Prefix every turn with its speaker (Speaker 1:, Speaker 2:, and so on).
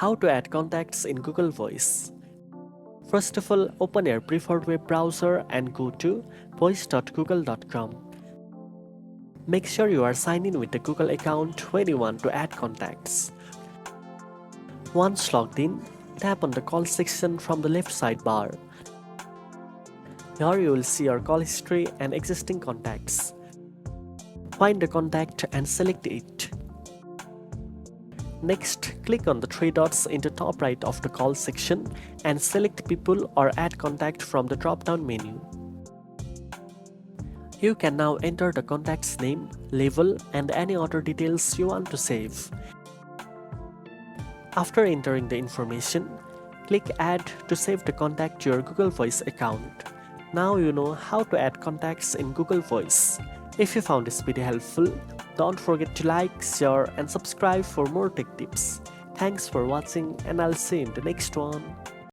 Speaker 1: How to add contacts in Google Voice. First of all, open your preferred web browser and go to voice.google.com. Make sure you are signed in with the Google account when you want to add contacts. Once logged in, tap on the call section from the left sidebar. Here you will see your call history and existing contacts. Find the contact and select it. Next, click on the three dots in the top right of the call section and select people or add contact from the drop-down menu. You can now enter the contact's name, label, and any other details you want to save. After entering the information, click Add to save the contact to your Google Voice account. Now you know how to add contacts in Google Voice. If you found this video helpful, don't forget to like, share, and subscribe for more tech tips. Thanks for watching, and I'll see you in the next one.